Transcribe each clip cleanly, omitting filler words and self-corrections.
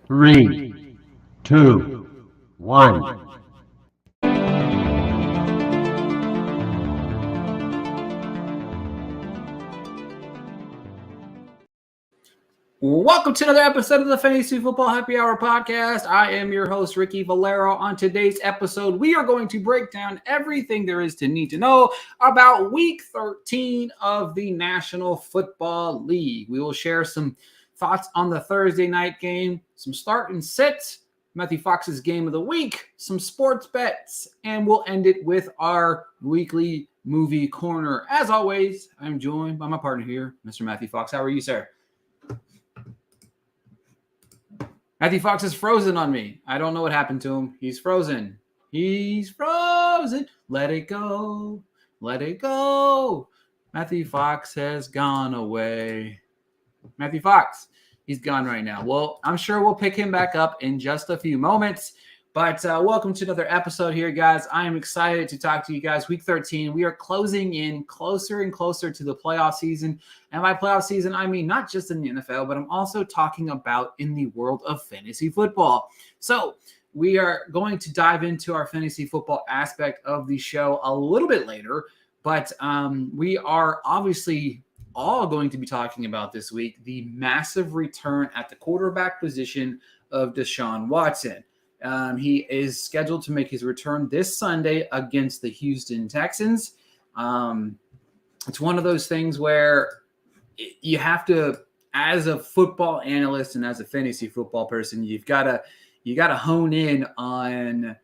Three, two, one. Welcome to another episode of the Fantasy Football Happy Hour podcast. I am your host, Ricky Valero. On today's episode, we are going to break down everything there is to need to know about Week 13 of the National Football League. We will share some thoughts on the Thursday night game, some start and sits, Matthew Fox's game of the week, some sports bets, and we'll end it with our weekly movie corner. As always, I'm joined by my partner here, Mr. Matthew Fox. How are you, sir? Matthew Fox is frozen on me. I don't know what happened to him. He's frozen. He's frozen. Let it go. Let it go. Matthew Fox has gone away. Matthew Fox, he's gone right now. Well, I'm sure we'll pick him back up in just a few moments. But welcome to another episode here, guys. I am excited to talk to you guys. Week 13, we are closing in closer and closer to the playoff season. And by playoff season, I mean not just in the NFL, but I'm also talking about in the world of fantasy football. So we are going to dive into our fantasy football aspect of the show a little bit later. But we are obviously all going to be talking about this week the massive return at the quarterback position of Deshaun Watson. He is scheduled to make his return this Sunday against the Houston Texans. It's one of those things where you have to, as a football analyst and as a fantasy football person, you got to hone in on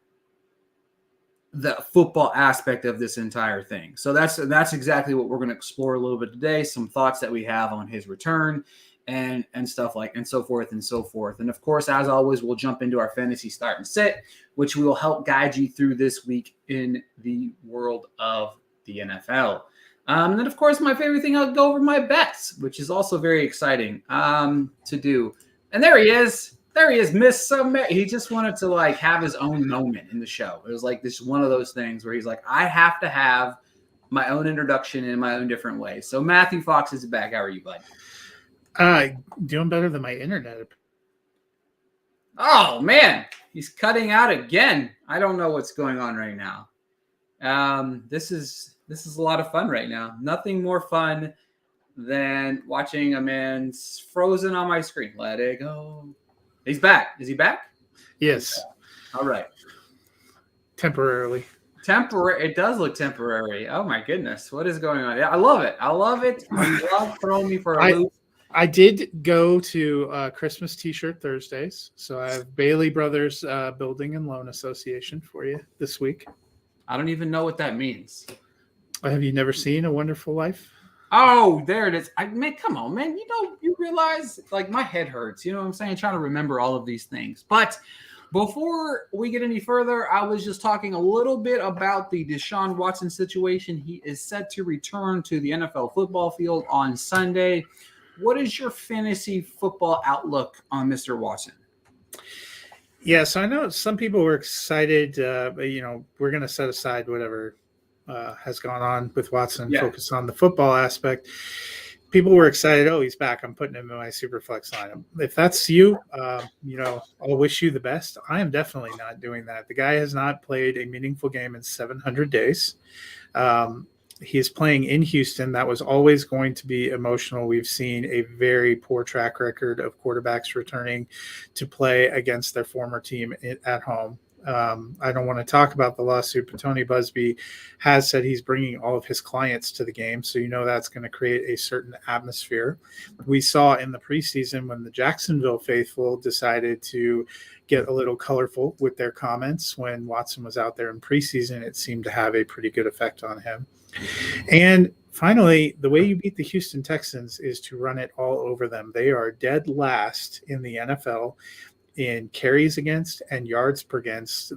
the football aspect of this entire thing. So that's exactly what we're going to explore a little bit today. Some thoughts that we have on his return and stuff like and so forth and so forth. And of course, as always, we'll jump into our fantasy start and sit, which will help guide you through this week in the world of the NFL. And then, of course, my favorite thing, I'll go over my bets, which is also very exciting to do. And there he is. There he is, Miss Summer. He just wanted to have his own moment in the show. It was like this one of those things where he's like, I have to have my own introduction in my own different way. So Matthew Fox is back. How are you, bud? Doing better than my internet. Oh man, he's cutting out again. I don't know what's going on right now. This is a lot of fun right now. Nothing more fun than watching a man's frozen on my screen. Let it go. He's back. Is he back? Yes. All right. Temporarily. It does look temporary. Oh my goodness, what is going on? Yeah, I love it. I love throwing me for a loop. I did go to Christmas T-shirt Thursdays, so I have Bailey Brothers Building and Loan Association for you this week. I don't even know what that means. Have you never seen A Wonderful Life? Oh, there it is. Come on, man. You realize my head hurts. You know what I'm saying? Trying to remember all of these things. But before we get any further, I was just talking a little bit about the Deshaun Watson situation. He is set to return to the NFL football field on Sunday. What is your fantasy football outlook on Mr. Watson? Yeah, so I know some people were excited. We're going to set aside whatever has gone on with Watson, focus on the football aspect. People were excited. Oh, he's back. I'm putting him in my Superflex lineup. If that's you, I'll wish you the best. I am definitely not doing that. The guy has not played a meaningful game in 700 days. He is playing in Houston. That was always going to be emotional. We've seen a very poor track record of quarterbacks returning to play against their former team at home. I don't want to talk about the lawsuit, but Tony Busby has said he's bringing all of his clients to the game. So that's going to create a certain atmosphere. We saw in the preseason when the Jacksonville faithful decided to get a little colorful with their comments when Watson was out there in preseason, it seemed to have a pretty good effect on him. And finally, the way you beat the Houston Texans is to run it all over them. They are dead last in the NFL in carries against and yards per against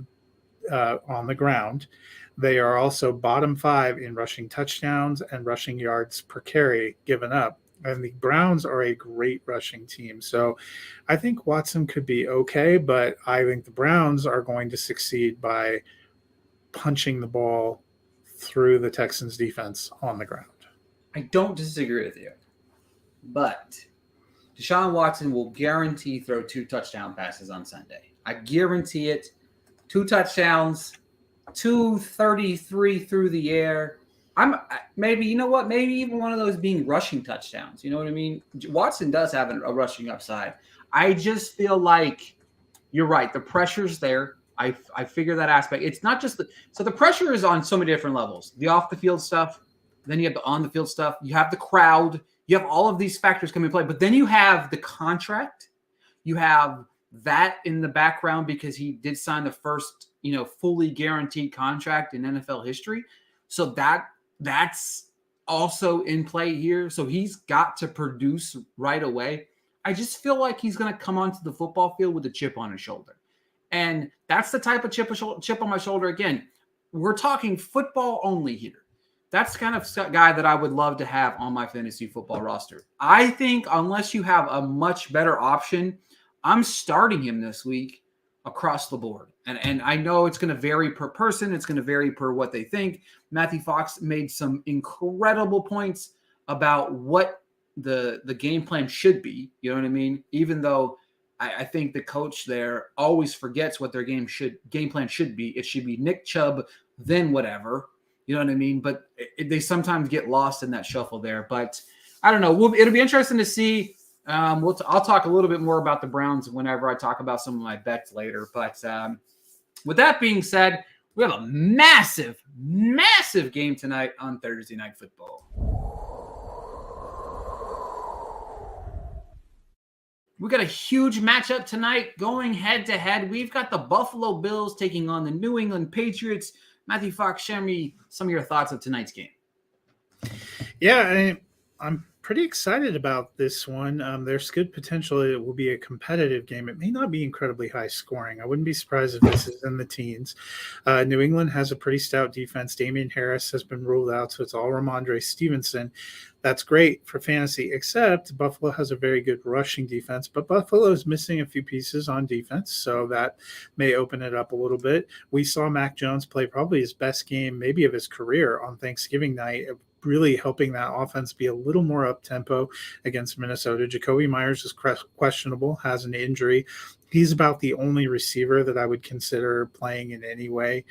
on the ground. They are also bottom 5 in rushing touchdowns and rushing yards per carry given up. And the Browns are a great rushing team. So I think Watson could be okay, but I think the Browns are going to succeed by punching the ball through the Texans defense on the ground. I don't disagree with you, but Deshaun Watson will guarantee throw 2 touchdown passes on Sunday. I guarantee it. 2 touchdowns, 233 through the air. Maybe even one of those being rushing touchdowns. You know what I mean? Watson does have a rushing upside. I just feel like you're right. The pressure's there. I figure that aspect. It's not just the pressure is on so many different levels. The off the field stuff, then you have the on the field stuff. You have the crowd. You have all of these factors come into play. But then you have the contract. You have that in the background because he did sign the first, fully guaranteed contract in NFL history. So that's also in play here. So he's got to produce right away. I just feel like he's going to come onto the football field with a chip on his shoulder. And that's the type of chip on my shoulder. Again, we're talking football only here. That's the kind of guy that I would love to have on my fantasy football roster. I think unless you have a much better option, I'm starting him this week across the board. And I know it's going to vary per person. It's going to vary per what they think. Matthew Fox made some incredible points about what the game plan should be. You know what I mean? Even though I think the coach there always forgets what their game plan should be. It should be Nick Chubb, then whatever. You know what I mean? But they sometimes get lost in that shuffle there. But I don't know. It'll be interesting to see. I'll talk a little bit more about the Browns whenever I talk about some of my bets later. But with that being said, we have a massive, massive game tonight on Thursday Night Football. We got a huge matchup tonight going head-to-head. We've got the Buffalo Bills taking on the New England Patriots. Matthew Fox, share me some of your thoughts of tonight's game. Yeah, I'm pretty excited about this one. There's good potential it will be a competitive game. It may not be incredibly high scoring. I wouldn't be surprised if this is in the teens. New England has a pretty stout defense. Damian Harris has been ruled out, so it's all Ramondre Stevenson. That's great for fantasy, except Buffalo has a very good rushing defense, but Buffalo is missing a few pieces on defense, so that may open it up a little bit. We saw Mac Jones play probably his best game, maybe of his career, on Thanksgiving night, really helping that offense be a little more up-tempo against Minnesota. Jacoby Myers is questionable, has an injury. He's about the only receiver that I would consider playing in any way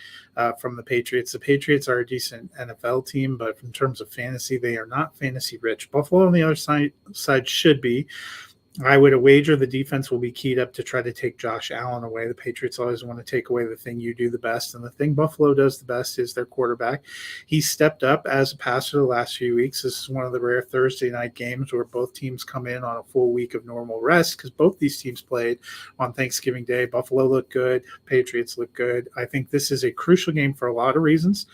from the Patriots. The Patriots are a decent NFL team, but in terms of fantasy, they are not fantasy rich. Buffalo on the other side should be. I would wager the defense will be keyed up to try to take Josh Allen away. The Patriots always want to take away the thing you do the best, and the thing Buffalo does the best is their quarterback. He stepped up as a passer the last few weeks. This is one of the rare Thursday night games where both teams come in on a full week of normal rest because both these teams played on Thanksgiving Day. Buffalo looked good. Patriots looked good. I think this is a crucial game for a lot of reasons.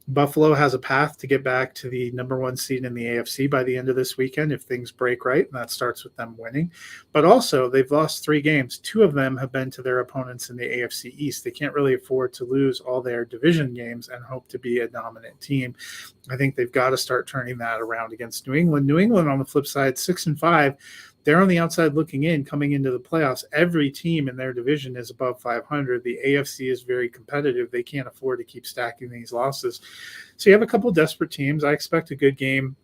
Buffalo has a path to get back to the number 1 seed in the AFC by the end of this weekend if things break right, and that starts with them winning. But also, they've lost 3 games. 2 of them have been to their opponents in the AFC East. They can't really afford to lose all their division games and hope to be a dominant team. I think they've got to start turning that around against New England. New England, on the flip side, 6-5. They're on the outside looking in, coming into the playoffs. Every team in their division is above 500. The AFC is very competitive. They can't afford to keep stacking these losses. So you have a couple desperate teams. I expect a good game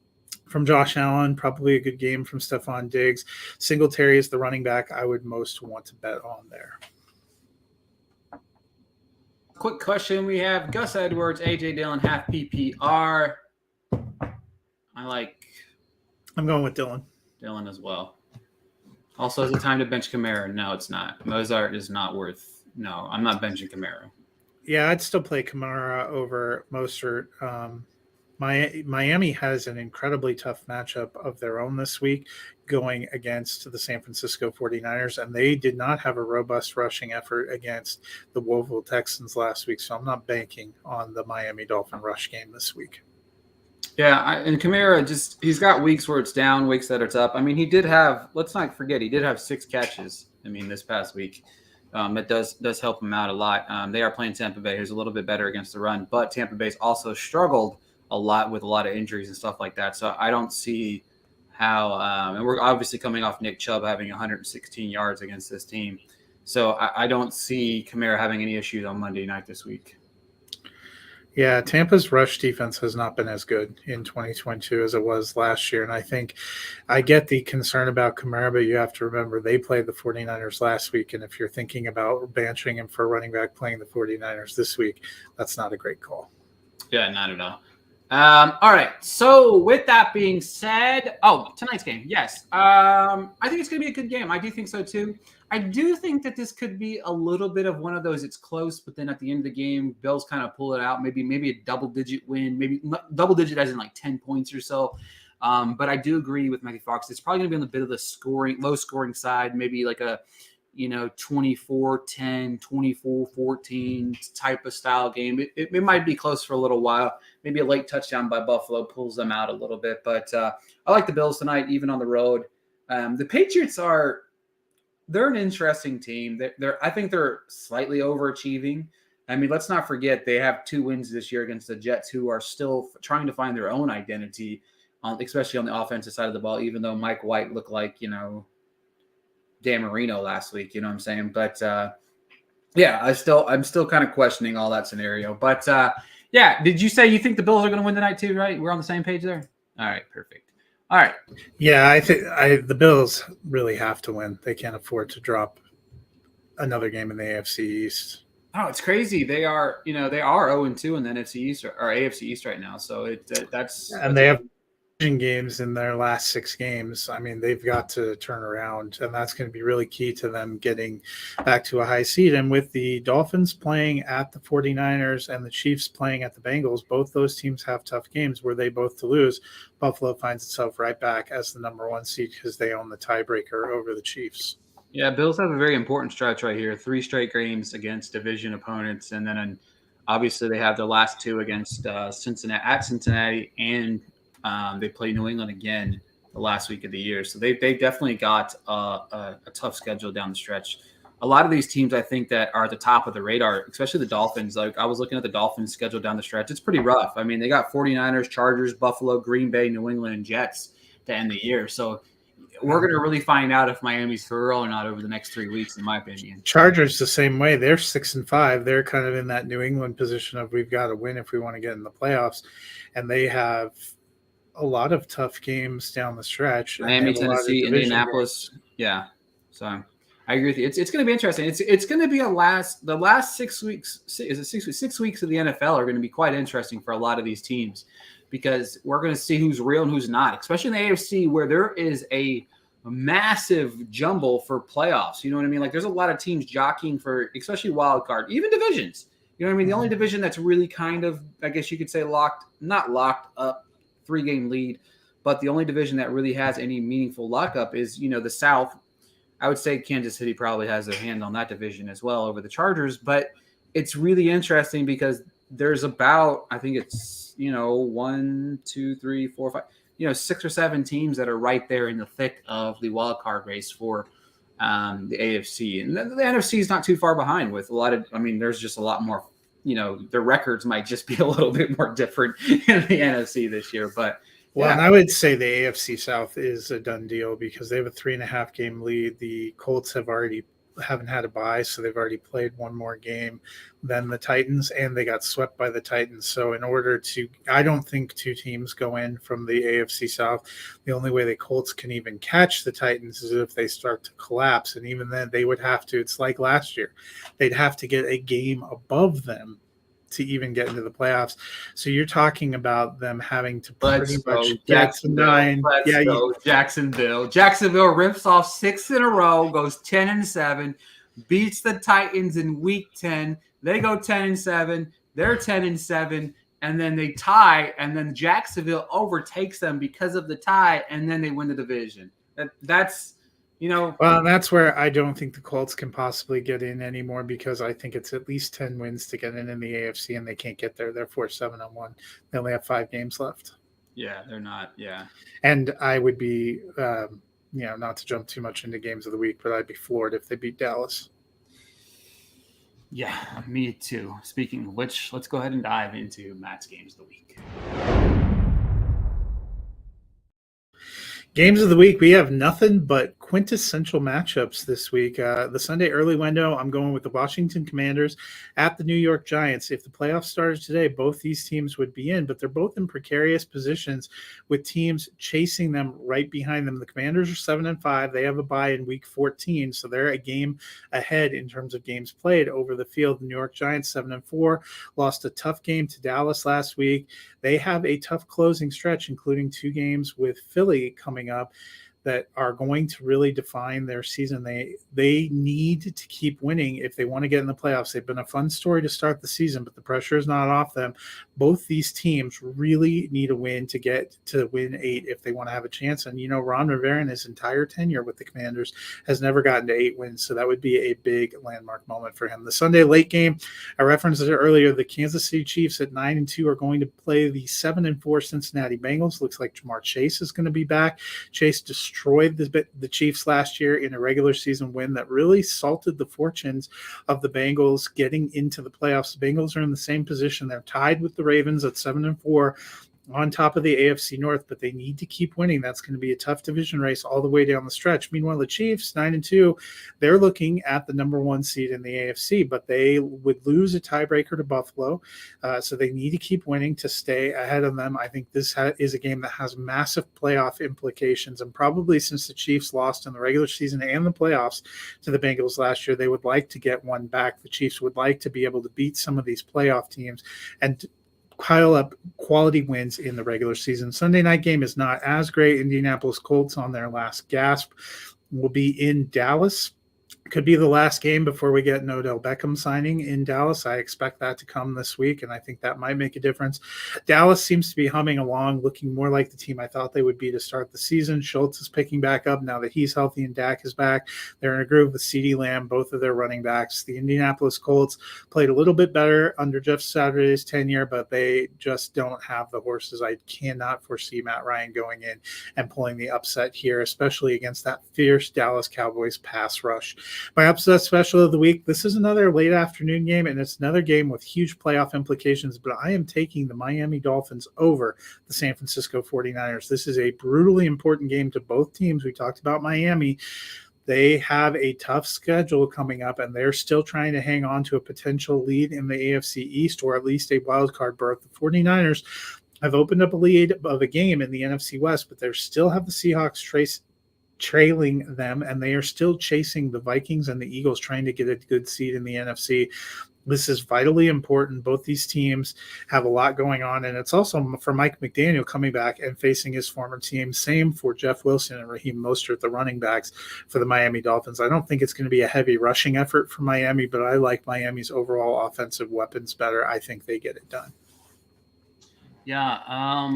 from Josh Allen, probably a good game from Stephon Diggs. Singletary is the running back I would most want to bet on there. Quick question we have. Gus Edwards, A.J. Dillon, half PPR. I'm going with Dillon. Dillon as well. Also, is it time to bench Kamara? No, it's not. Mozart is not worth. No, I'm not benching Kamara. Yeah, I'd still play Kamara over Mostert. Miami has an incredibly tough matchup of their own this week going against the San Francisco 49ers, and they did not have a robust rushing effort against the Louisville Texans last week, so I'm not banking on the Miami Dolphin rush game this week. Yeah, and Kamara he's got weeks where it's down, weeks that it's up. I mean, let's not forget, he did have 6 catches, this past week. It does help him out a lot. They are playing Tampa Bay, who's a little bit better against the run, but Tampa Bay's also struggled a lot with a lot of injuries and stuff like that. So I don't see how and we're obviously coming off Nick Chubb having 116 yards against this team. So I don't see Kamara having any issues on Monday night this week. Yeah, Tampa's rush defense has not been as good in 2022 as it was last year. And I think I get the concern about Kamara, but you have to remember they played the 49ers last week. And if you're thinking about banishing him for running back playing the 49ers this week, that's not a great call. Yeah, not at all. All right. So with that being said, tonight's game. Yes. I think it's going to be a good game. I do think so too. I do think that this could be a little bit of one of those. It's close, but then at the end of the game, Bills kind of pull it out. Maybe a double-digit win. Maybe double-digit as in like 10 points or so. But I do agree with Matthew Fox. It's probably going to be on the bit of the low-scoring side. Maybe like a 24-10, 24-14 type of style game. It might be close for a little while. Maybe a late touchdown by Buffalo pulls them out a little bit. But I like the Bills tonight, even on the road. The Patriots they're an interesting team. I think they're slightly overachieving. I mean, let's not forget they have 2 wins this year against the Jets, who are still trying to find their own identity, especially on the offensive side of the ball, even though Mike White looked like, Dan Marino last week, you know what I'm saying? But I'm still kind of questioning all that scenario. But did you say you think the Bills are going to win tonight too, right? We're on the same page there? All right, perfect. All right. Yeah, I think the Bills really have to win. They can't afford to drop another game in the AFC East. Oh, it's crazy. They are 0-2 in the NFC East or AFC East right now. So that's they have games in their last 6 games. I mean, they've got to turn around, and that's going to be really key to them getting back to a high seed. And with the Dolphins playing at the 49ers and the Chiefs playing at the Bengals, both those teams have tough games where they both to lose. Buffalo finds itself right back as the number 1 seed because they own the tiebreaker over the Chiefs. Yeah, Bills have a very important stretch right here. 3 straight games against division opponents, and then obviously they have their last 2 against Cincinnati, and they play New England again the last week of the year. So they definitely got a tough schedule down the stretch. A lot of these teams, I think, that are at the top of the radar, especially the Dolphins. Like I was looking at the Dolphins schedule down the stretch. It's pretty rough. I mean, they got 49ers, Chargers, Buffalo, Green Bay, New England, and Jets to end the year. So we're going to really find out if Miami's for real or not over the next 3 weeks, in my opinion. Chargers the same way. They're 6-5. They're kind of in that New England position of we've got to win if we want to get in the playoffs. And they have a lot of tough games down the stretch. Miami, Tennessee, Indianapolis. Games. Yeah. So I agree with you. It's going to be interesting. It's going to be the last 6 weeks. Is it 6 weeks? 6 weeks of the NFL are going to be quite interesting for a lot of these teams because we're going to see who's real and who's not, especially in the AFC where there is a massive jumble for playoffs. You know what I mean? Like there's a lot of teams jockeying for, especially wild card, even divisions. You know what I mean? The only division that's really kind of, I guess you could say not locked up, 3-game lead, but the only division that really has any meaningful lockup is, the South. I would say Kansas City probably has their hand on that division as well over the Chargers, but it's really interesting because there's about, I think it's, 1, 2, 3, 4, 5, 6 or 7 teams that are right there in the thick of the wild card race for the AFC. And the NFC is not too far behind with a lot of, there's just a lot more, their records might just be a little bit more different in the NFC this year. But well, and I would say the AFC South is a done deal because they have a 3.5 game lead. The Colts haven't had a bye, so they've already played one more game than the Titans, and they got swept by the Titans. So I don't think 2 teams go in from the AFC South. The only way the Colts can even catch the Titans is if they start to collapse, and even then they would have to, it's like last year, they'd have to get a game above them to even get into the playoffs. So you're talking about them having to pretty much get to 9. Jacksonville. Jacksonville rips off 6 in a row, goes 10-7, beats the Titans in week 10. They go 10-7. They're 10-7, and then they tie, and then Jacksonville overtakes them because of the tie, and then they win the division. That's Well, and that's where I don't think the Colts can possibly get in anymore because I think it's at least 10 wins to get in the AFC, and they can't get there. They're 4-7-1. They only have 5 games left. Yeah, they're not. Yeah. And I would be, not to jump too much into games of the week, but I'd be floored if they beat Dallas. Yeah, me too. Speaking of which, let's go ahead and dive into Matt's games of the week. Games of the week, we have nothing but quintessential matchups this week. The Sunday early window, I'm going with the Washington Commanders at the New York Giants. If the playoffs started today, both these teams would be in, but they're both in precarious positions with teams chasing them right behind them. The Commanders are 7-5. They have a bye in week 14, so they're a game ahead in terms of games played over the field. The New York Giants, 7-4, lost a tough game to Dallas last week. They have a tough closing stretch, including 2 games with Philly coming up that are going to really define their season. They need to keep winning if they want to get in the playoffs. They've been a fun story to start the season, but the pressure is not off them. Both these teams really need a win to get to win 8 if they want to have a chance. And, Ron Rivera in his entire tenure with the Commanders has never gotten to 8 wins, so that would be a big landmark moment for him. The Sunday late game, I referenced it earlier, the Kansas City Chiefs at 9-2 are going to play the 7-4 Cincinnati Bengals. Looks like Jamar Chase is going to be back. Chase destroyed the Chiefs last year in a regular season win that really salted the fortunes of the Bengals getting into the playoffs. The Bengals are in the same position. They're tied with the Ravens at 7-4 on top of the AFC North, but they need to keep winning. That's going to be a tough division race all the way down the stretch. Meanwhile, the Chiefs, 9-2, they're looking at the number 1 seed in the AFC, but they would lose a tiebreaker to Buffalo, so they need to keep winning to stay ahead of them. I think this is a game that has massive playoff implications, and probably since the Chiefs lost in the regular season and the playoffs to the Bengals last year, they would like to get one back. The Chiefs would like to be able to beat some of these playoff teams and pile up quality wins in the regular season. Sunday night game is not as great. Indianapolis Colts on their last gasp will be in Dallas. Could be the last game before we get an Odell Beckham signing in Dallas. I expect that to come this week, and I think that might make a difference. Dallas seems to be humming along, looking more like the team I thought they would be to start the season. Schultz is picking back up now that he's healthy and Dak is back. They're in a groove with CeeDee Lamb, both of their running backs. The Indianapolis Colts played a little bit better under Jeff Saturday's tenure, but they just don't have the horses. I cannot foresee Matt Ryan going in and pulling the upset here, especially against that fierce Dallas Cowboys pass rush. My upset special of the week, this is another late afternoon game, and it's another game with huge playoff implications, but I am taking the Miami Dolphins over the San Francisco 49ers. This is a brutally important game to both teams. We talked about Miami. They have a tough schedule coming up, and they're still trying to hang on to a potential lead in the AFC East, or at least a wild card berth. The 49ers have opened up a lead of a game in the NFC West, but they still have the Seahawks trailing them, and they are still chasing the Vikings and the Eagles, trying to get a good seed in the NFC. This is vitally important. Both these teams have a lot going on, and it's also for Mike McDaniel coming back and facing his former team. Same for Jeff Wilson and Raheem Mostert, the running backs for the Miami Dolphins. I don't think it's going to be a heavy rushing effort for Miami, but I like Miami's overall offensive weapons better. I think they get it done. Yeah,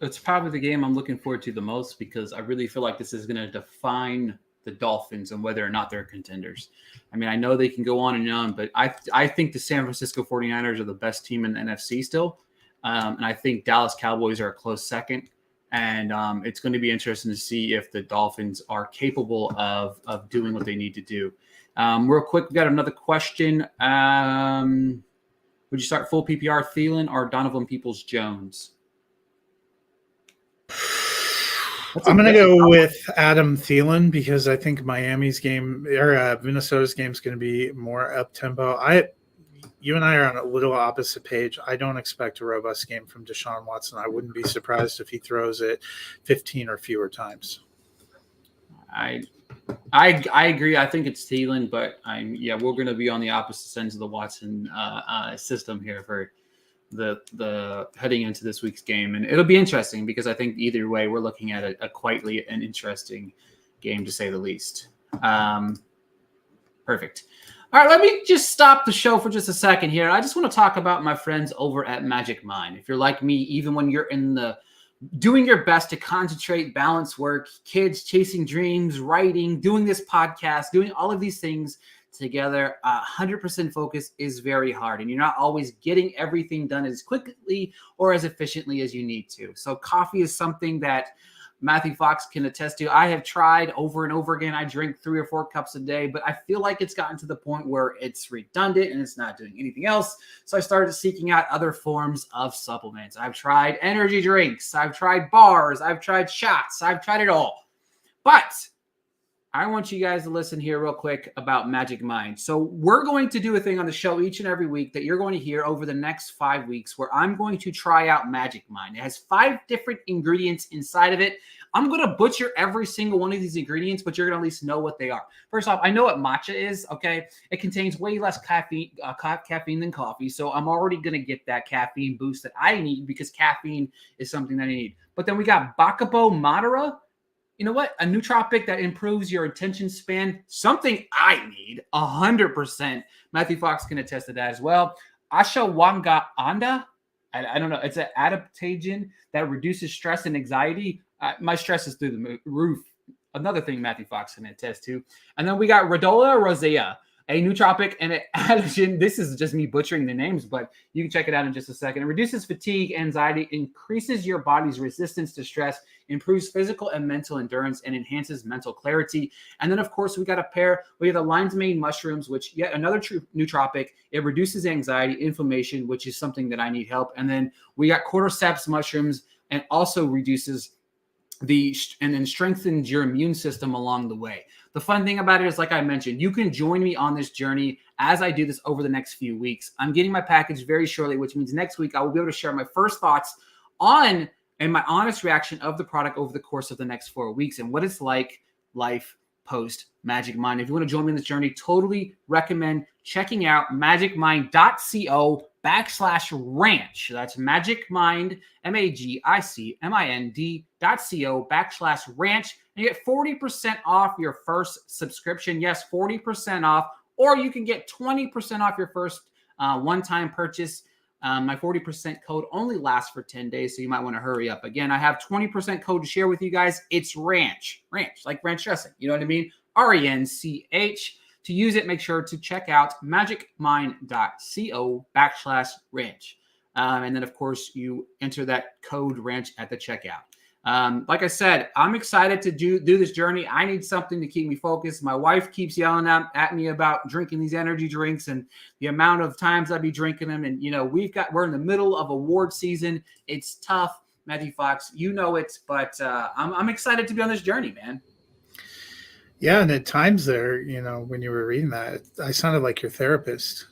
it's probably the game I'm looking forward to the most, because I really feel like this is going to define the Dolphins and whether or not they're contenders. I mean, I know they can go on and on, but I think the San Francisco 49ers are the best team in the NFC still. And I think Dallas Cowboys are a close second. And it's going to be interesting to see if the Dolphins are capable of doing what they need to do. Real quick, we got another question. Would you start full PPR Thielen or Donovan Peoples-Jones? I'm going to go with Adam Thielen, because I think Miami's game or Minnesota's game is going to be more up tempo. You and I are on a little opposite page. I don't expect a robust game from Deshaun Watson. I wouldn't be surprised if he throws it 15 or fewer times. I agree. I think it's Thielen, but we're going to be on the opposite ends of the Watson system here for the heading into this week's game, and it'll be interesting because I think either way we're looking at a quietly an interesting game, to say the least. Perfect. All right, let me just stop the show for just a second here. I just want to talk about my friends over at Magic Mind. If you're like me, even when you're doing your best to concentrate, balance work, kids, chasing dreams, writing, doing this podcast, doing all of these things together, 100% focus is very hard, and you're not always getting everything done as quickly or as efficiently as you need to. So coffee is something that Matthew Fox can attest to. I have tried over and over again. I drink 3 or 4 cups a day, but I feel like it's gotten to the point where it's redundant and it's not doing anything else. So I started seeking out other forms of supplements. I've tried energy drinks. I've tried bars. I've tried shots. I've tried it all. But I want you guys to listen here real quick about Magic Mind. So we're going to do a thing on the show each and every week that you're going to hear over the next 5 weeks where I'm going to try out Magic Mind. It has 5 different ingredients inside of it. I'm going to butcher every single one of these ingredients, but you're going to at least know what they are. First off, I know what matcha is, okay? It contains way less caffeine than coffee, so I'm already going to get that caffeine boost that I need because caffeine is something that I need. But then we got Bakubo Madara. You know what? A nootropic that improves your attention span, something I need 100%. Matthew Fox can attest to that as well. Ashwagandha, I don't know. It's an adaptogen that reduces stress and anxiety. My stress is through the roof. Another thing Matthew Fox can attest to. And then we got Rhodola rosea, a nootropic and an adaptogen. This is just me butchering the names, but you can check it out in just a second. It reduces fatigue, anxiety, increases your body's resistance to stress, improves physical and mental endurance, and enhances mental clarity. And then, of course, we have the lion's mane mushrooms, which yet another nootropic. It reduces anxiety, inflammation, which is something that I need help. And then we got cordyceps mushrooms and also reduces and then strengthens your immune system along the way. The fun thing about it is, like I mentioned, you can join me on this journey as I do this over the next few weeks. I'm getting my package very shortly, which means next week I will be able to share my first thoughts on and my honest reaction of the product over the course of the next 4 weeks and what it's like life post Magic Mind. If you want to join me in this journey, totally recommend checking out magicmind.co/ranch. That's magicmind, magicmind.co/ranch. And you get 40% off your first subscription. Yes, 40% off. Or you can get 20% off your first one-time purchase. My 40% code only lasts for 10 days, so you might want to hurry up. Again, I have 20% code to share with you guys. It's ranch, like ranch dressing. You know what I mean? RENCH. To use it, make sure to check out magicmind.co/ranch. And then, of course, you enter that code ranch at the checkout. Like I said, I'm excited to do this journey. I need something to keep me focused. My wife keeps yelling at me about drinking these energy drinks and the amount of times I be drinking them. And, you know, we're in the middle of award season. It's tough, Matthew Fox. You know it, but I'm excited to be on this journey, man. Yeah, and at times there, you know, when you were reading that, I sounded like your therapist.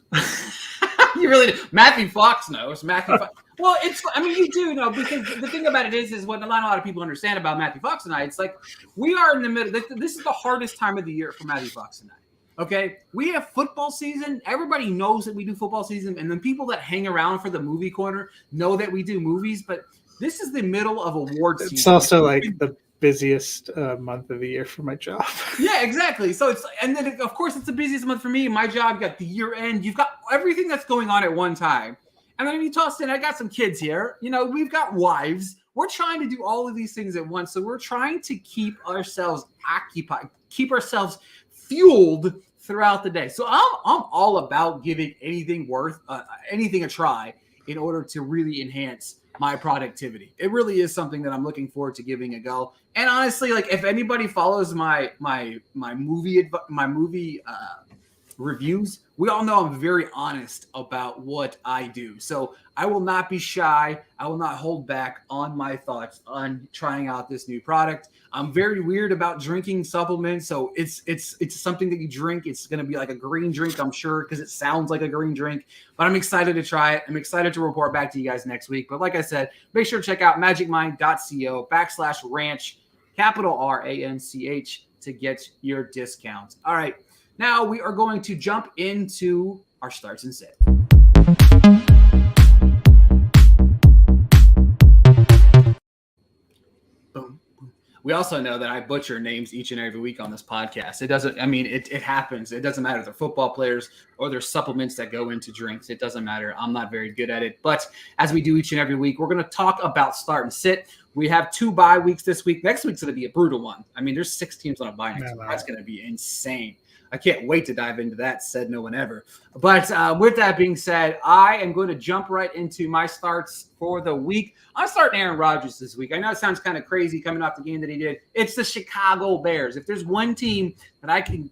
You really do. Matthew Fox knows. Well, you do know, because the thing about it is what not a lot of people understand about Matthew Fox and I. It's like we are in the middle. This is the hardest time of the year for Matthew Fox and I. Okay, we have football season. Everybody knows that we do football season, and then people that hang around for the movie corner know that we do movies. But this is the middle of award season. It's also like the busiest month of the year for my job. Yeah, exactly. So and then of course it's the busiest month for me. My job, you got the year end. You've got everything that's going on at one time. And then you toss in, I got some kids here. You know, we've got wives. We're trying to do all of these things at once. So we're trying to keep ourselves occupied, keep ourselves fueled throughout the day. So I'm all about giving anything a try in order to really enhance my productivity. It really is something that I'm looking forward to giving a go. And honestly, like if anybody follows my movie reviews, we all know I'm very honest about what I do. So I will not be shy. I will not hold back on my thoughts on trying out this new product. I'm very weird about drinking supplements. So it's something that you drink. It's going to be like a green drink, I'm sure, because it sounds like a green drink. But I'm excited to try it. I'm excited to report back to you guys next week. But like I said, make sure to check out magicmind.co/ranch, capital RANCH, to get your discounts. All right. Now we are going to jump into our starts and sit. Boom. We also know that I butcher names each and every week on this podcast. It happens. It doesn't matter if they're football players or there's supplements that go into drinks. It doesn't matter. I'm not very good at it. But as we do each and every week, we're going to talk about start and sit. We have 2 bye weeks this week. Next week's going to be a brutal one. I mean, there's 6 teams on a bye next week. That's going to be insane. I can't wait to dive into that, said no one ever. But with that being said, I am going to jump right into my starts for the week. I'm starting Aaron Rodgers this week. I know it sounds kind of crazy coming off the game that he did. It's the Chicago Bears. If there's one team that I can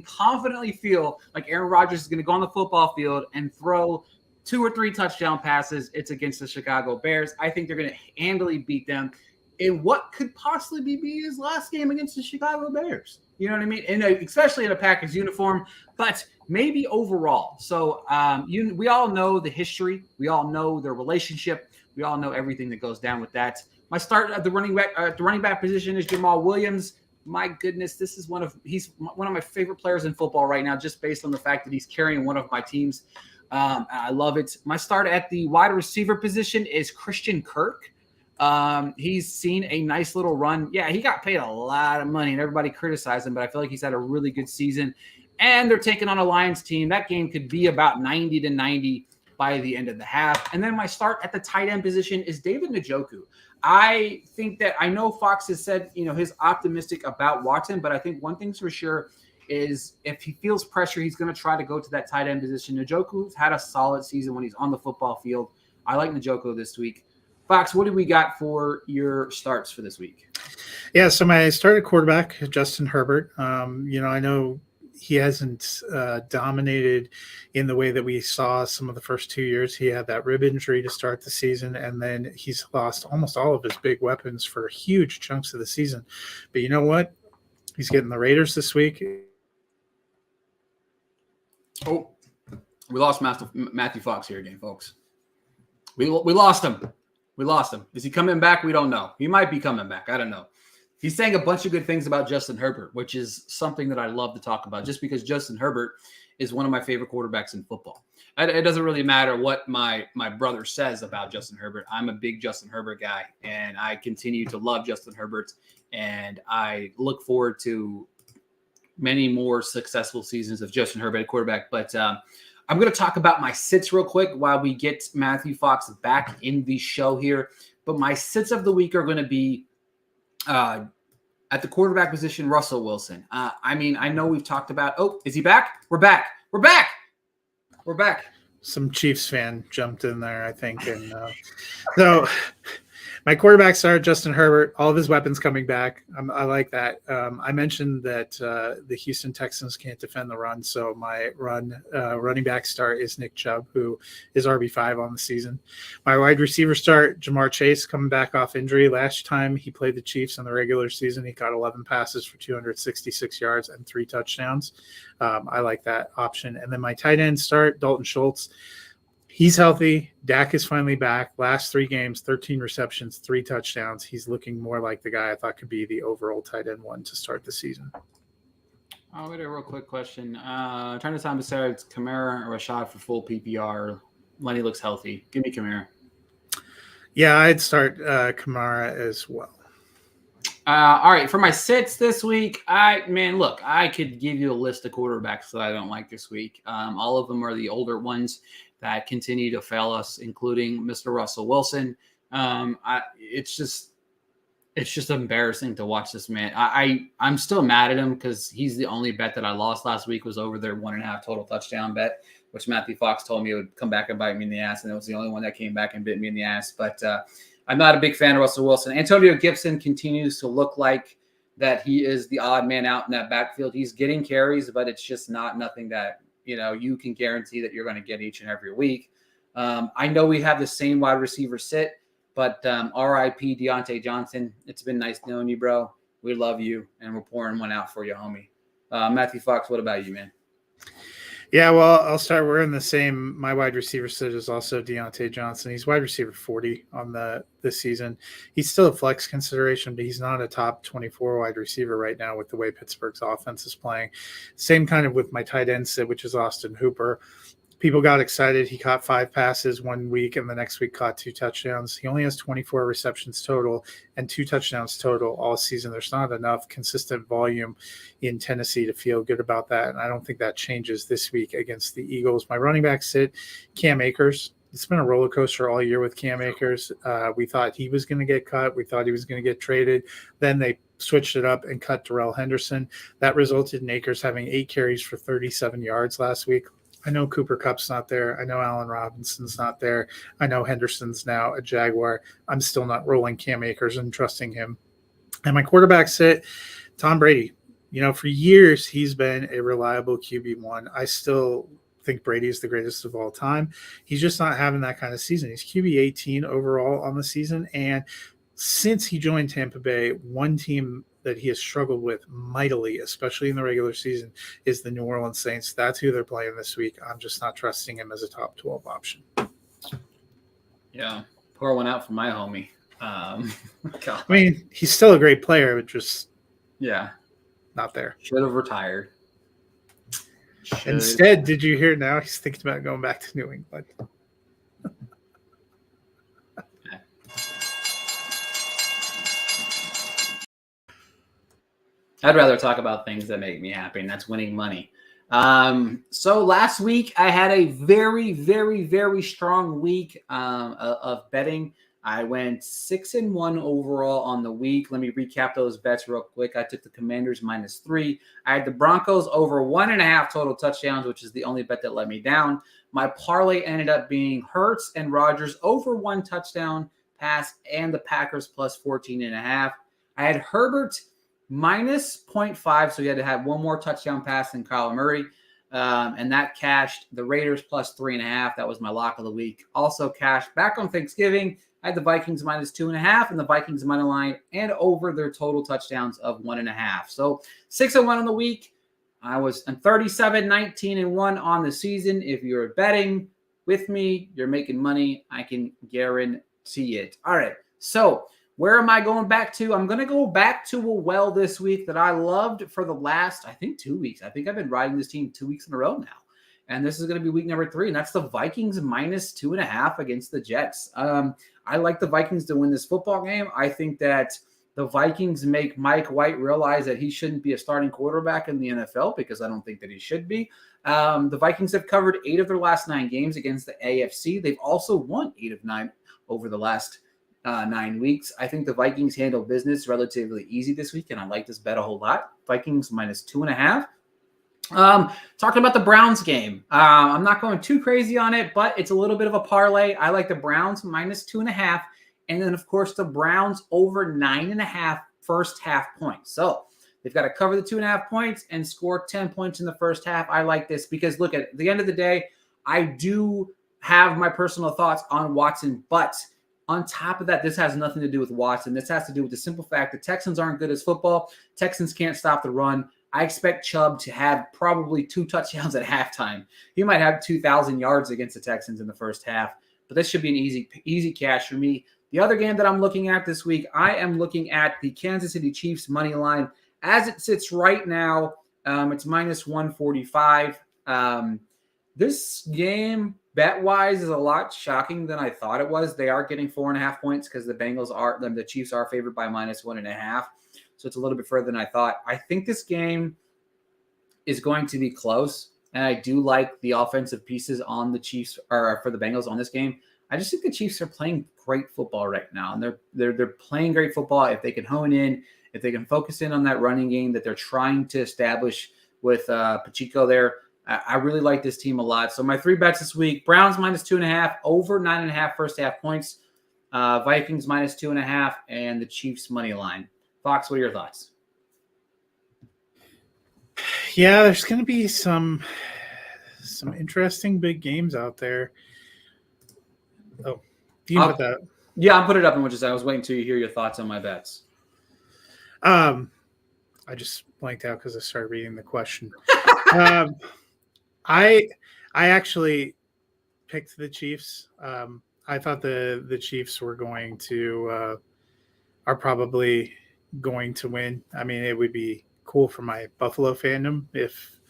confidently feel like Aaron Rodgers is going to go on the football field and throw 2 or 3 touchdown passes, it's against the Chicago Bears. I think they're going to handily beat them in what could possibly be his last game against the Chicago Bears. You know what I mean? And especially in a Packers uniform, but maybe overall. So we all know the history. We all know their relationship. We all know everything that goes down with that. My start at the running back position is Jamal Williams. My goodness, he's one of my favorite players in football right now, just based on the fact that he's carrying one of my teams. I love it. My start at the wide receiver position is Christian Kirk. He's seen a nice little run. Yeah, he got paid a lot of money and everybody criticized him, but I feel like he's had a really good season. And they're taking on a Lions team. That game could be about 90-90 by the end of the half. And then my start at the tight end position is David Njoku. I think that I know Fox has said, he's optimistic about Watson, but I think one thing's for sure is if he feels pressure, he's going to try to go to that tight end position. Njoku's had a solid season when he's on the football field. I like Njoku this week. Fox, what do we got for your starts for this week? Yeah, so my started quarterback, Justin Herbert. I know he hasn't dominated in the way that we saw some of the first 2 years. He had that rib injury to start the season, and then he's lost almost all of his big weapons for huge chunks of the season. But you know what? He's getting the Raiders this week. Oh, we lost Matthew Fox here again, folks. We lost him. We lost him. Is he coming back? We don't know. He might be coming back. I don't know. He's saying a bunch of good things about Justin Herbert, which is something that I love to talk about, just because Justin Herbert is one of my favorite quarterbacks in football. It doesn't really matter what my brother says about Justin Herbert. I'm a big Justin Herbert guy, and I continue to love Justin Herbert, and I look forward to many more successful seasons of Justin Herbert at quarterback. But I'm going to talk about my sits real quick while we get Matthew Fox back in the show here. But my sits of the week are going to be at the quarterback position, Russell Wilson. I know we've talked about, is he back? We're back. Some Chiefs fan jumped in there, I think. And so my quarterbacks are Justin Herbert, all of his weapons coming back. I like that. I mentioned that the Houston Texans can't defend the run, so my running back start is Nick Chubb, who is RB5 on the season. My wide receiver start, Jamar Chase, coming back off injury. Last time he played the Chiefs in the regular season, he caught 11 passes for 266 yards and 3 touchdowns. I like that option. And then my tight end start, Dalton Schultz. He's healthy. Dak is finally back. Last 3 games, 13 receptions, 3 touchdowns. He's looking more like the guy I thought could be the overall tight end 1 to start the season. Oh, wait, a real quick question. Trying to time Sarah, it's Kamara or Rashad for full PPR. Lenny looks healthy. Give me Kamara. Yeah, I'd start Kamara as well. All right, for my sits this week, I could give you a list of quarterbacks that I don't like this week. All of them are the older ones that continue to fail us, including Mr. Russell Wilson. It's just embarrassing to watch this man. I'm still mad at him because he's the only bet that I lost last week was over their 1.5 total touchdown bet, which Matthew Fox told me it would come back and bite me in the ass, and it was the only one that came back and bit me in the ass. But I'm not a big fan of Russell Wilson. Antonio Gibson continues to look like that he is the odd man out in that backfield. He's getting carries, but it's just nothing that you can guarantee that you're going to get each and every week. I know we have the same wide receiver sit, but RIP Deontay Johnson. It's been nice knowing you, bro. We love you, and we're pouring one out for you, homie. Matthew Fox, what about you, man? Yeah, well, I'll start. We're in the same. My wide receiver sit is also Deontay Johnson. He's wide receiver 40 on this season. He's still a flex consideration, but he's not a top 24 wide receiver right now with the way Pittsburgh's offense is playing. Same kind of with my tight end sit, which is Austin Hooper. People got excited. He caught 5 passes 1 week, and the next week caught 2 touchdowns. He only has 24 receptions total and 2 touchdowns total all season. There's not enough consistent volume in Tennessee to feel good about that, and I don't think that changes this week against the Eagles. My running back sit, Cam Akers. It's been a roller coaster all year with Cam Akers. We thought he was going to get cut. We thought he was going to get traded. Then they switched it up and cut Darrell Henderson. That resulted in Akers having 8 carries for 37 yards last week. I know Cooper Kupp's not there. I know Allen Robinson's not there. I know Henderson's now a Jaguar. I'm still not rolling Cam Akers and trusting him. And my quarterback sit, Tom Brady. For years, he's been a reliable QB1. I still think Brady is the greatest of all time. He's just not having that kind of season. He's QB 18 overall on the season. And since he joined Tampa Bay, one team that he has struggled with mightily, especially in the regular season, is the New Orleans Saints. That's who they're playing this week. I'm just not trusting him as a top 12 option. Yeah, pour one out for my homie. I mean, he's still a great player, but just not there. Should have retired. Instead, did you hear now he's thinking about going back to New England? I'd rather talk about things that make me happy, and that's winning money. So last week I had a very, very, very strong week of betting. I went 6-1 overall on the week. Let me recap those bets real quick. I took the Commanders -3. I had the Broncos over 1.5 total touchdowns, which is the only bet that let me down. My parlay ended up being Hurts and Rodgers over 1 touchdown pass and the Packers plus 14.5. I had Herbert -0.5, so he had to have one more touchdown pass than Kyler Murray, and that cashed. The Raiders plus 3.5. That was my lock of the week. Also cashed. Back on Thanksgiving, I had the Vikings -2.5 and the Vikings money line and over their total touchdowns of 1.5. So 6-1 on the week. I was 37-19-1 on the season. If you're betting with me, you're making money. I can guarantee it. All right. So where am I going back to? I'm going to go back to a well this week that I loved for the last, I think, 2 weeks. I think I've been riding this team 2 weeks in a row now. And this is going to be week number 3, and that's the Vikings -2.5 against the Jets. I like the Vikings to win this football game. I think that the Vikings make Mike White realize that he shouldn't be a starting quarterback in the NFL, because I don't think that he should be. The Vikings have covered 8 of their last 9 games against the AFC. They've also won 8 of 9 over the last 9 weeks. I think the Vikings handle business relatively easy this week, and I like this bet a whole lot. Vikings -2.5. Talking about the Browns game. I'm not going too crazy on it, but it's a little bit of a parlay. I like the Browns -2.5. And then, of course, the Browns over 9.5 first half points. So they've got to cover the 2.5 points and score 10 points in the first half. I like this because, look, at the end of the day, I do have my personal thoughts on Watson, but on top of that, this has nothing to do with Watson. This has to do with the simple fact that Texans aren't good as football. Texans can't stop the run. I expect Chubb to have probably 2 touchdowns at halftime. He might have 2,000 yards against the Texans in the first half, but this should be an easy cash for me. The other game that I'm looking at this week, I am looking at the Kansas City Chiefs money line. As it sits right now, it's -145. This game, bet-wise, is a lot shocking than I thought it was. They are getting 4.5 points because the Chiefs are favored by -1.5. So it's a little bit further than I thought. I think this game is going to be close, and I do like the offensive pieces on the Chiefs or for the Bengals on this game. I just think the Chiefs are playing great football right now, and they're playing great football. If they can hone in, if they can focus in on that running game that they're trying to establish with Pacheco there, I really like this team a lot. So my 3 bets this week: Browns -2.5, over 9.5 first half points, Vikings -2.5, and the Chiefs money line. Fox, what are your thoughts? Yeah, there's going to be some interesting big games out there. Oh, do you put that? Yeah, I'll put it up in just I was waiting till you hear your thoughts on my bets. I just blanked out because I started reading the question. I actually picked the Chiefs. I thought the Chiefs were are probably going to win. I mean, it would be cool for my Buffalo fandom if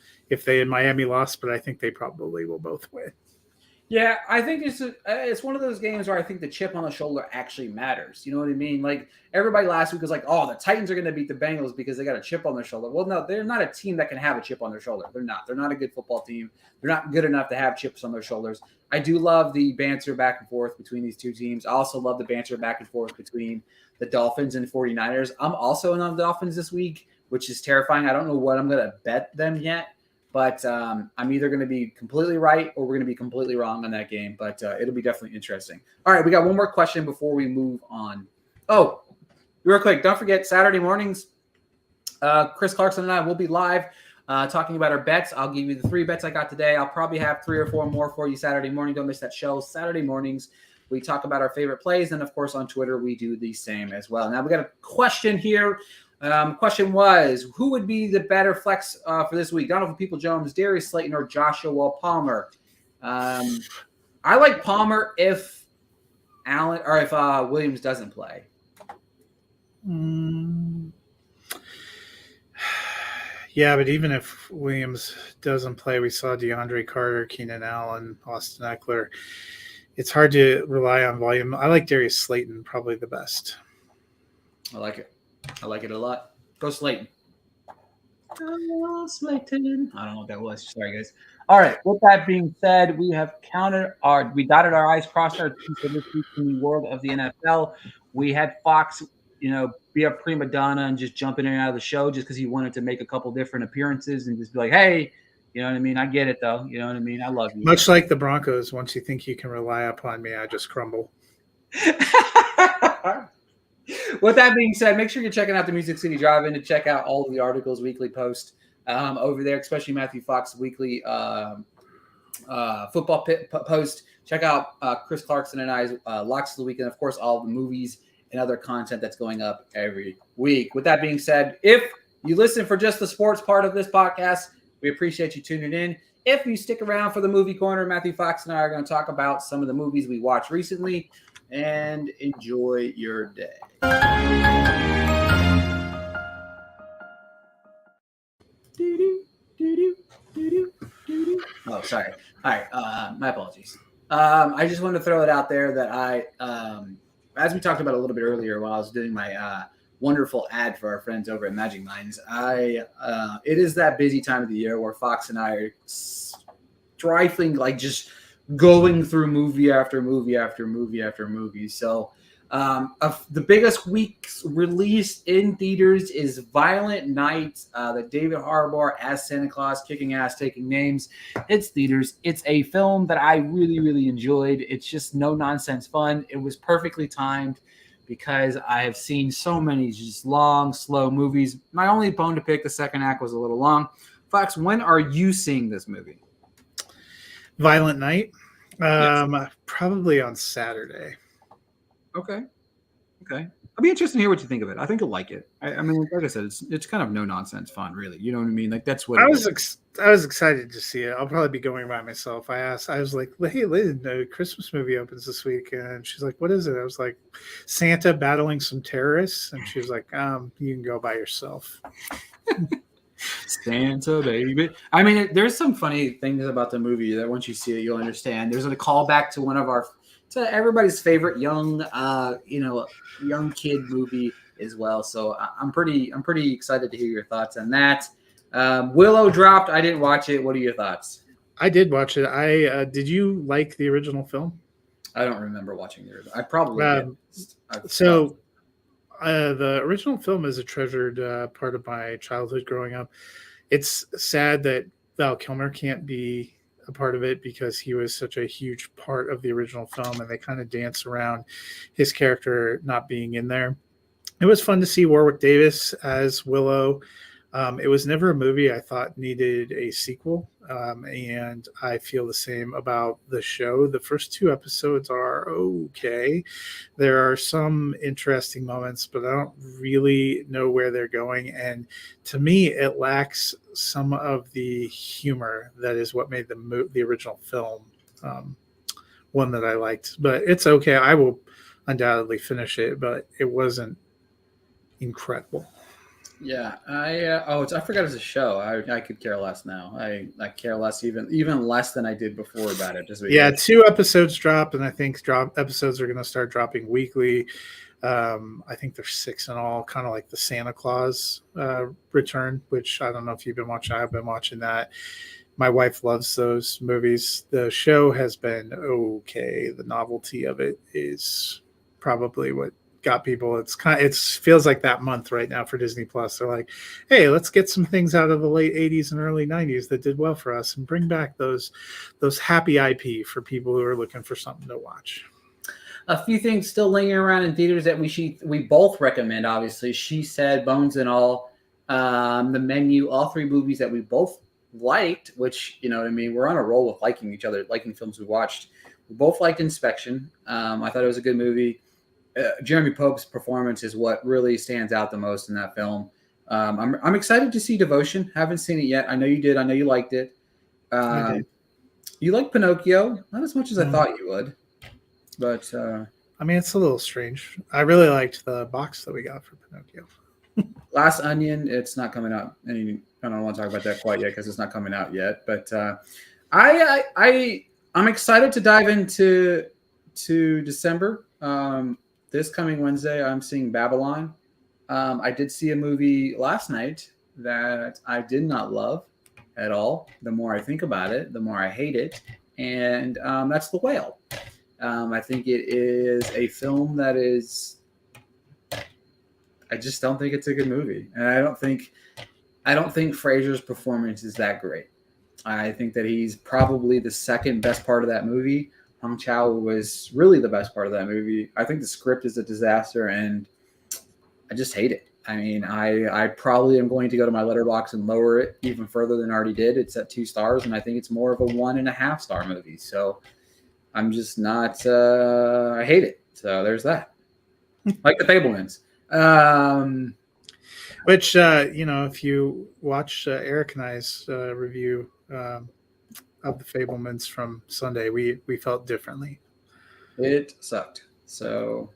they and Miami lost, but I think they probably will both win. Yeah, I think it's one of those games where I think the chip on the shoulder actually matters. You know what I mean? Like, everybody last week was like, oh, the Titans are going to beat the Bengals because they got a chip on their shoulder. Well, no, they're not a team that can have a chip on their shoulder. They're not. They're not a good football team. They're not good enough to have chips on their shoulders. I do love the banter back and forth between these two teams. I also love the banter back and forth between the Dolphins and 49ers. I'm also in on the Dolphins this week, which is terrifying. I don't know what I'm going to bet them yet. But I'm either going to be completely right or we're going to be completely wrong on that game. But it'll be definitely interesting. All right, we got one more question before we move on. Oh, real quick, don't forget, Saturday mornings, Chris Clarkson and I will be live talking about our bets. I'll give you the 3 bets I got today. I'll probably have 3 or 4 more for you Saturday morning. Don't miss that show. Saturday mornings, we talk about our favorite plays. And, of course, on Twitter, we do the same as well. Now, we got a question here. Question was, who would be the better flex for this week? Donovan People-Jones, Darius Slayton, or Joshua Palmer? I like Palmer if Allen or if Williams doesn't play. Yeah, but even if Williams doesn't play, we saw DeAndre Carter, Keenan Allen, Austin Eckler. It's hard to rely on volume. I like Darius Slayton probably the best. I like it. I like it a lot. Go Slayton. Go Slayton. I don't know what that was. Sorry, guys. All right. With that being said, we dotted our I's, crossed our T's for this week in the world of the NFL. We had Fox, be a prima donna and just jump in and out of the show just because he wanted to make a couple different appearances and just be like, hey, you know what I mean? I get it, though. You know what I mean? I love you. Much like the Broncos, once you think you can rely upon me, I just crumble. With that being said, make sure you're checking out the Music City Drive-In to check out all of the articles, weekly post over there, especially Matthew Fox weekly football post. Check out Chris Clarkson and I's Locks of the Week, and of course, all the movies and other content that's going up every week. With that being said, if you listen for just the sports part of this podcast, we appreciate you tuning in. If you stick around for the movie corner, Matthew Fox and I are going to talk about some of the movies we watched recently, and enjoy your day. Oh, sorry. All right. My apologies. I just wanted to throw it out there that as we talked about a little bit earlier while I was doing my wonderful ad for our friends over at Magic Minds, it is that busy time of the year where Fox and I are strifing, like just going through movie after movie after movie after movie. So the biggest week's release in theaters is Violent Night, the David Harbour as Santa Claus, kicking ass, taking names. It's theaters. It's a film that I really, really enjoyed. It's just no nonsense fun. It was perfectly timed because I have seen so many just long, slow movies. My only bone to pick, the second act was a little long. Fox, when are you seeing this movie? Violent Night? Yes. Probably on Saturday. Okay. I'll be interested to hear what you think of it. I think you'll like it. I mean, like I said, it's kind of no nonsense fun, really. You know what I mean? Like that's what I was excited to see it. I'll probably be going by myself. I was like, "Hey, Lynn, a Christmas movie opens this week," and she's like, "What is it?" I was like, "Santa battling some terrorists," and she was like, "You can go by yourself." Santa baby. I mean, there's some funny things about the movie that once you see it, you'll understand. There's a callback to everybody's favorite young kid movie as well. So I'm pretty excited to hear your thoughts on that. Willow dropped. I didn't watch it. What are your thoughts? I did watch it. Did you like the original film? I don't remember watching the original. I probably did. The original film is a treasured part of my childhood growing up. It's sad that Val Kilmer can't be a part of it because he was such a huge part of the original film, and they kind of dance around his character not being in there. It was fun to see Warwick Davis as Willow. It was never a movie I thought needed a sequel, and I feel the same about the show. The first 2 episodes are okay. There are some interesting moments, but I don't really know where they're going. And to me, it lacks some of the humor that is what made the original film one that I liked. But it's okay. I will undoubtedly finish it, but it wasn't incredible. Yeah, I forgot it's a show. I could care less now. I care less, even less than I did before about it. Just yeah, 2 episodes dropped, and I think episodes are going to start dropping weekly. I think there's 6 in all, kind of like the Santa Claus return, which I don't know if you've been watching. I've been watching that. My wife loves those movies. The show has been okay. The novelty of it is probably what got people. It feels like that month right now for Disney Plus. They're like, hey, let's get some things out of the late 80s and early 90s that did well for us and bring back those happy IP for people who are looking for something to watch. A few things still lingering around in theaters that we both recommend. Obviously, She Said, Bones and All, The Menu, all 3 movies that we both liked, which, you know what I mean, we're on a roll with liking each other, liking films we watched. We both liked Inspection. I thought it was a good movie. Jeremy Pope's performance is what really stands out the most in that film. I'm excited to see Devotion. Haven't seen it yet. I know you did. I know you liked it. I did. You like Pinocchio, not as much as I thought you would, but I mean, it's a little strange. I really liked the box that we got for Pinocchio. Last Onion, it's not coming out. I don't want to talk about that quite yet because it's not coming out yet. But I'm excited to dive into December. This coming Wednesday, I'm seeing Babylon. I did see a movie last night that I did not love at all. The more I think about it, the more I hate it. And that's The Whale. I think it is a film that is, I just don't think it's a good movie. And I don't think Fraser's performance is that great. I think that he's probably the second best part of that movie. Hong Chow was really the best part of that movie. I think the script is a disaster, and I just hate it. I mean, I probably am going to go to my letterbox and lower it even further than I already did. It's at 2 stars, and I think it's more of a 1.5 star movie. So I'm just not. I hate it. So there's that. Like The Fabelmans. Which if you watch Eric and I's review of The Fabelmans from Sunday, we felt differently. It sucked. So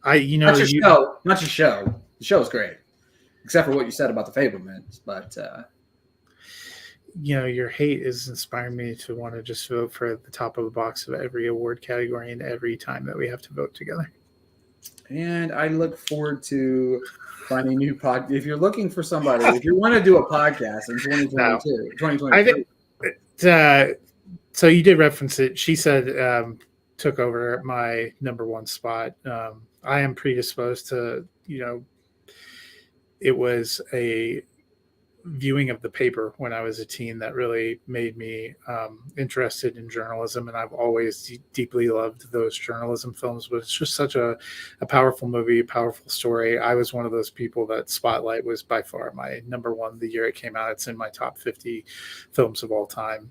not your show. The show is great, except for what you said about The Fabelmans. But your hate is inspiring me to want to just vote for the top of the box of every award category and every time that we have to vote together. And I look forward to finding new pod. If you're looking for somebody, if you want to do a podcast in 2023. So you did reference it. She said took over my number one spot. I am predisposed to, it was a viewing of the paper when I was a teen that really made me interested in journalism, and I've always deeply loved those journalism films. But it's just such a powerful movie, a powerful story. I was one of those people that Spotlight was by far my number one the year it came out. It's in my top 50 films of all time.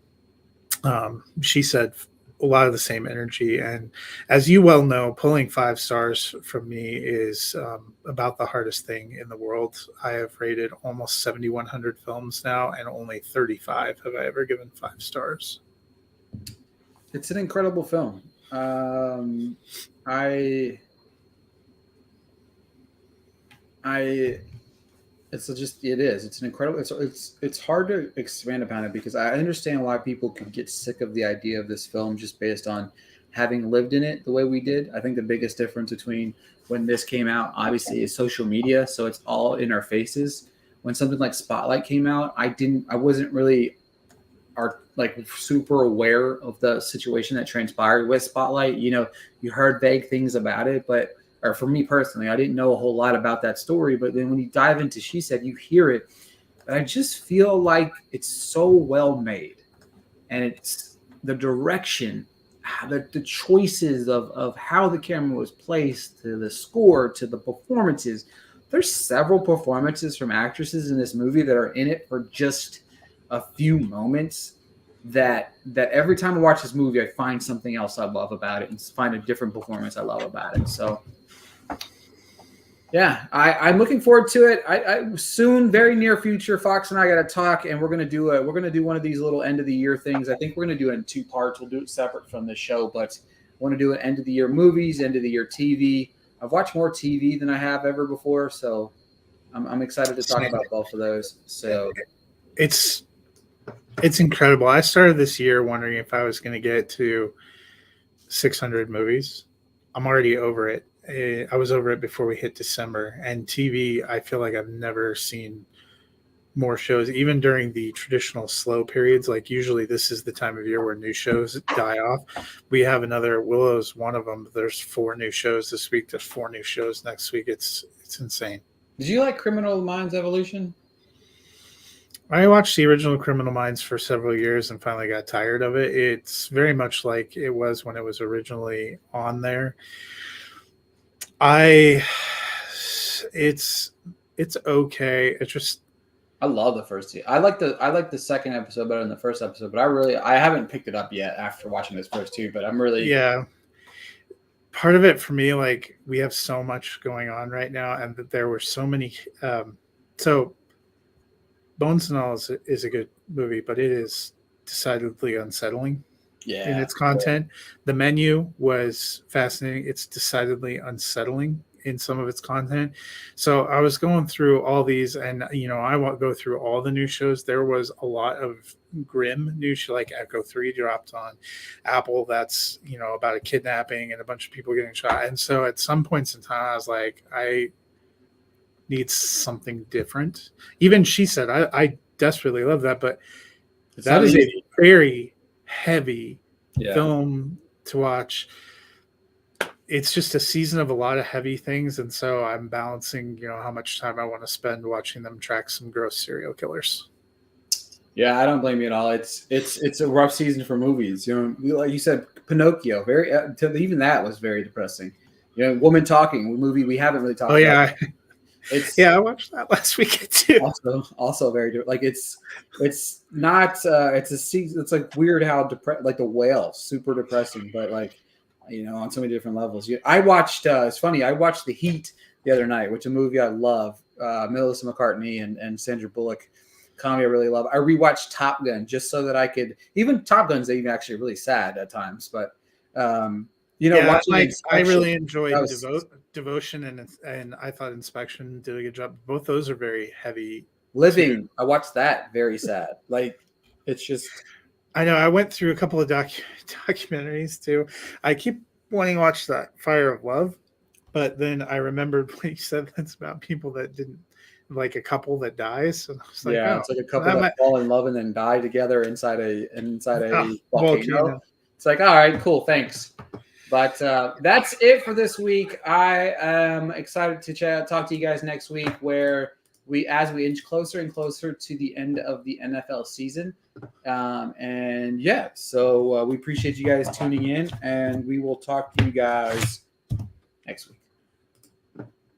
She said a lot of the same energy, and as you well know, pulling 5 stars from me is about the hardest thing in the world. I have rated almost 7,100 films now, and only 35 have I ever given 5 stars. It's an incredible film. It's an incredible. It's hard to expand upon it because I understand why people could get sick of the idea of this film just based on having lived in it the way we did. I think the biggest difference between when this came out, obviously, is social media. So it's all in our faces. When something like Spotlight came out, I wasn't really super aware of the situation that transpired with Spotlight. You heard vague things about it, or for me personally, I didn't know a whole lot about that story. But then when you dive into She Said, you hear it. And I just feel like it's so well made. And it's the direction, the choices of how the camera was placed, to the score, to the performances. There's several performances from actresses in this movie that are in it for just a few moments that every time I watch this movie, I find something else I love about it and find a different performance I love about it. So yeah, I'm looking forward to it. I soon, very near future, Fox and I got to talk, and we're gonna do one of these little end of the year things. I think we're gonna do it in 2 parts. We'll do it separate from the show, but I want to do an end of the year movies, end of the year TV. I've watched more TV than I have ever before, so I'm excited to talk about both of those. So it's incredible. I started this year wondering if I was going to get to 600 movies. I'm already over it. I was over it before we hit December. And TV, I feel like I've never seen more shows, even during the traditional slow periods. Like usually this is the time of year where new shows die off. We have another, Willow's one of them. There's 4 new shows this week. There's 4 new shows next week. It's insane. Did you like Criminal Minds Evolution? I watched the original Criminal Minds for several years and finally got tired of it. It's very much like it was when it was originally on there. It's okay. It's just, I love the first 2. I like the second episode better than the first episode, but I haven't picked it up yet after watching those first 2. But I'm really part of it for me, like we have so much going on right now, and that there were so many. So Bones and All is a good movie, but it is decidedly unsettling in its content. The Menu was fascinating. It's decidedly unsettling in some of its content. So I was going through all these, and I won't go through all the new shows. There was a lot of grim new show, like Echo 3 dropped on Apple. That's about a kidnapping and a bunch of people getting shot. And so at some points in time, I was like, I need something different. Even she said, I desperately love that, but that is a very heavy film to watch. It's just a season of a lot of heavy things, and so I'm balancing, how much time I want to spend watching them track some gross serial killers. Yeah, I don't blame you at all. It's a rough season for movies. Like you said, Pinocchio. Even that was very depressing. Woman Talking, a movie we haven't really talked about. I watched that last weekend too. Also very different. Like it's not. It's a season. It's like weird how like The Whale, super depressing, but like on so many different levels. I watched. It's funny. I watched The Heat the other night, which is a movie I love. Melissa McCartney and Sandra Bullock. Comedy I really love. I rewatched Top Gun just so that I could. Even Top Gun's even actually really sad at times, but watching I really enjoyed Devotion and I thought Inspection did a good job. Both those are very heavy. Living, I watched that, very sad. Like it's just. I know. I went through a couple of documentaries too. I keep wanting to watch that Fire of Love, but then I remembered when you said that's about people that didn't. Like a couple that dies. And I was like, it's like a couple that fall in love and then die together inside a volcano. It's like, all right, cool, thanks. But that's it for this week. I am excited to talk to you guys next week, where as we inch closer and closer to the end of the NFL season. So we appreciate you guys tuning in, and we will talk to you guys next week.